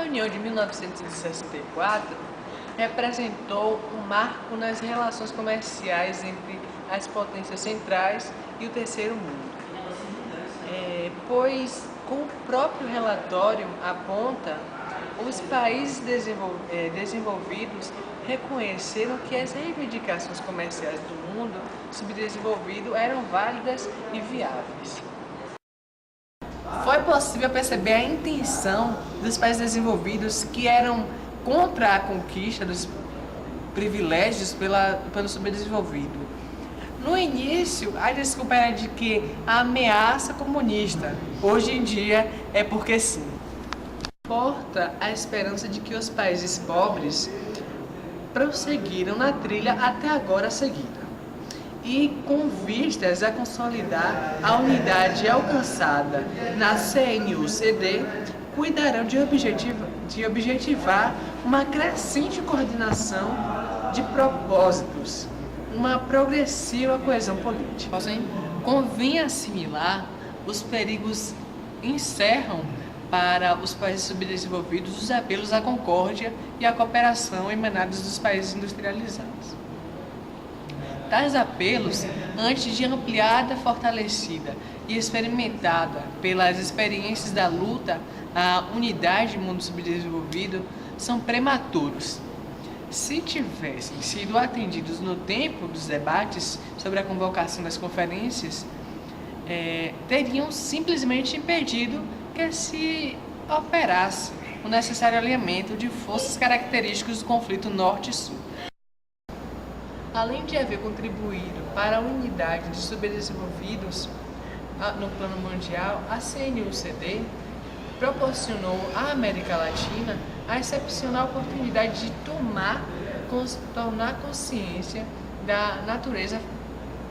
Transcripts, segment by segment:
reunião de 1964 representou um marco nas relações comerciais entre as potências centrais e o terceiro mundo, pois, como o próprio relatório aponta, os países desenvolvidos reconheceram que as reivindicações comerciais do mundo subdesenvolvido eram válidas e viáveis. Foi possível perceber a intenção dos países desenvolvidos que eram contra a conquista dos privilégios pelo subdesenvolvido. No início, a desculpa era de que a ameaça comunista, hoje em dia, é porque sim. Importa a esperança de que os países pobres prosseguiram na trilha até agora seguida. E com vistas a consolidar a unidade alcançada na CNUCD, cuidarão de objetivar uma crescente coordenação de propósitos, uma progressiva coesão política. Convém assimilar os perigos encerram para os países subdesenvolvidos os apelos à concórdia e à cooperação emanados dos países industrializados. Tais apelos, antes de ampliada, fortalecida e experimentada pelas experiências da luta à unidade do mundo subdesenvolvido, são prematuros. Se tivessem sido atendidos no tempo dos debates sobre a convocação das conferências, teriam simplesmente impedido que se operasse o necessário alinhamento de forças características do conflito norte e sul. Além de haver contribuído para a unidade de subdesenvolvidos no plano mundial, a CNUCD proporcionou à América Latina a excepcional oportunidade de tomar consciência da natureza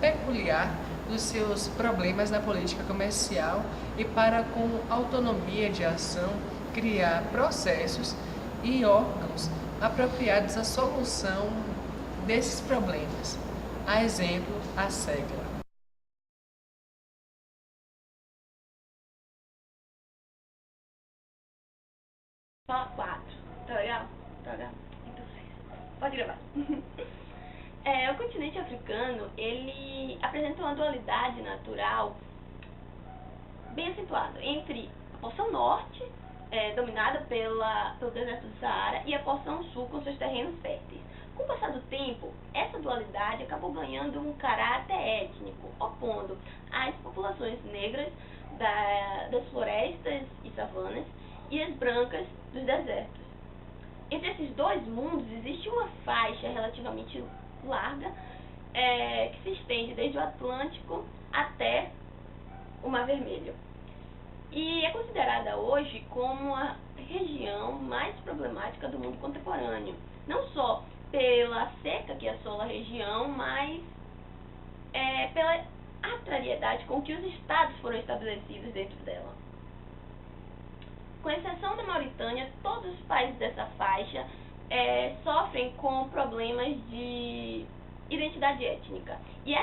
peculiar dos seus problemas na política comercial e para, com autonomia de ação, criar processos e órgãos apropriados à solução desses problemas. A exemplo, a SEGLA. Fala 4. Tá legal? Tá legal? Então pode gravar. O continente africano, ele apresenta uma dualidade natural bem acentuada entre a porção norte, dominada pelo deserto do Saara, e a porção sul com seus terrenos férteis. Com o passar do tempo, essa dualidade acabou ganhando um caráter étnico, opondo as populações negras das florestas e savanas e as brancas dos desertos. Entre esses dois mundos existe uma faixa relativamente larga que se estende desde o Atlântico até o Mar Vermelho. E é considerada hoje como a região mais problemática do mundo contemporâneo, não só pela seca que assola a região, mas pela arbitrariedade com que os estados foram estabelecidos dentro dela. Com exceção da Mauritânia, todos os países dessa faixa sofrem com problemas de identidade étnica. E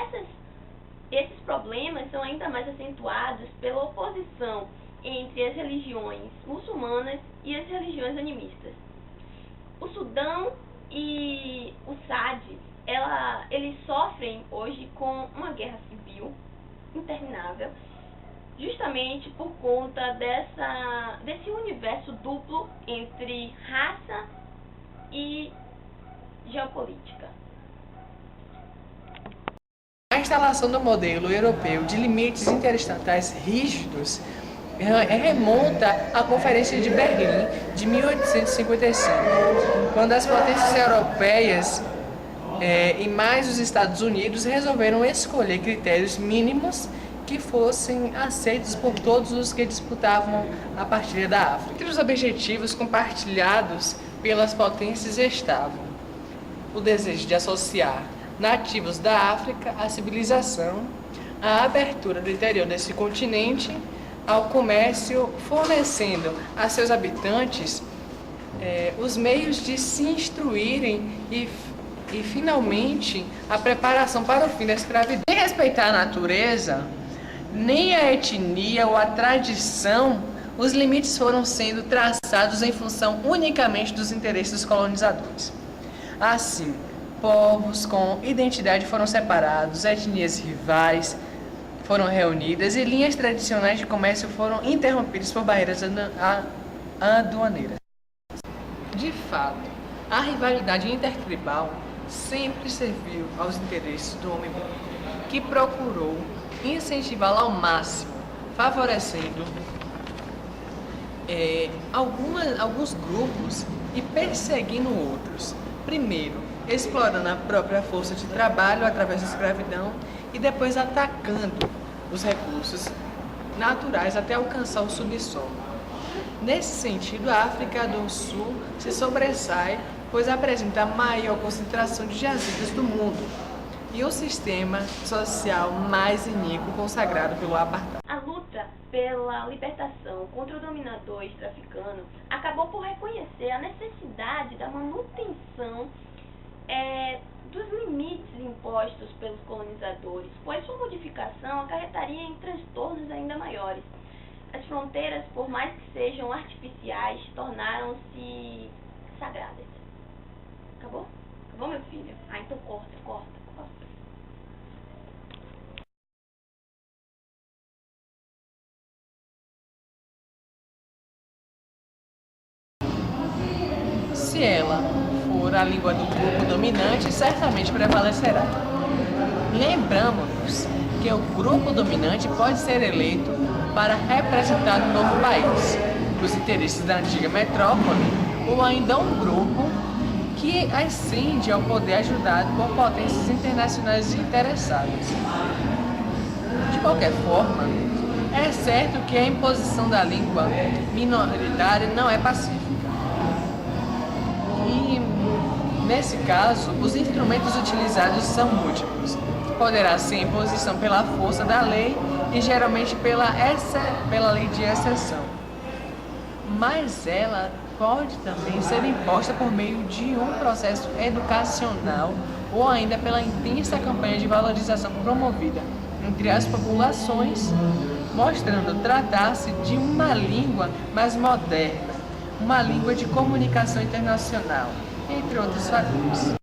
esses problemas são ainda mais acentuados pela oposição entre as religiões muçulmanas e as religiões animistas. O Sudão e o SAD, eles sofrem hoje com uma guerra civil interminável, justamente por conta desse universo duplo entre raça e geopolítica. A instalação do modelo europeu de limites interestatais rígidos remonta à Conferência de Berlim de 1855, quando as potências europeias e mais os Estados Unidos resolveram escolher critérios mínimos que fossem aceitos por todos os que disputavam a partilha da África. Entre os objetivos compartilhados pelas potências estavam o desejo de associar nativos da África à civilização, a abertura do interior desse continente ao comércio, fornecendo a seus habitantes os meios de se instruírem e finalmente, a preparação para o fim da escravidão. Sem respeitar a natureza, nem a etnia ou a tradição os limites foram sendo traçados em função unicamente dos interesses dos colonizadores. Assim, povos com identidade foram separados, etnias rivais foram reunidas e linhas tradicionais de comércio foram interrompidas por barreiras aduaneiras. De fato, a rivalidade intertribal sempre serviu aos interesses do homem branco, que procurou incentivá-la ao máximo, favorecendo alguns grupos e perseguindo outros. Primeiro, explorando a própria força de trabalho através da escravidão e depois atacando os recursos naturais até alcançar o subsolo. Nesse sentido, a África do Sul se sobressai, pois apresenta a maior concentração de jazidas do mundo e o sistema social mais iníquo consagrado pelo apartheid. A luta pela libertação contra o dominador ex-africano acabou por reconhecer a necessidade da manutenção dos limites impostos pelos colonizadores, pois sua modificação acarretaria em transtornos ainda maiores. As fronteiras, por mais que sejam artificiais, tornaram-se sagradas. Acabou? Acabou, meu filho? Ah, então corta. Se ela for a língua do grupo dominante, certamente prevalecerá. Lembramos-nos que o grupo dominante pode ser eleito para representar um novo país, os interesses da antiga metrópole, ou ainda um grupo que ascende ao poder ajudado por potências internacionais interessadas. De qualquer forma, é certo que a imposição da língua minoritária não é pacífica. E, nesse caso, os instrumentos utilizados são múltiplos. Poderá ser imposição pela força da lei e geralmente pela lei de exceção. Mas ela pode também ser imposta por meio de um processo educacional ou ainda pela intensa campanha de valorização promovida entre as populações, mostrando tratar-se de uma língua mais moderna, uma língua de comunicação internacional, entre outros fatores.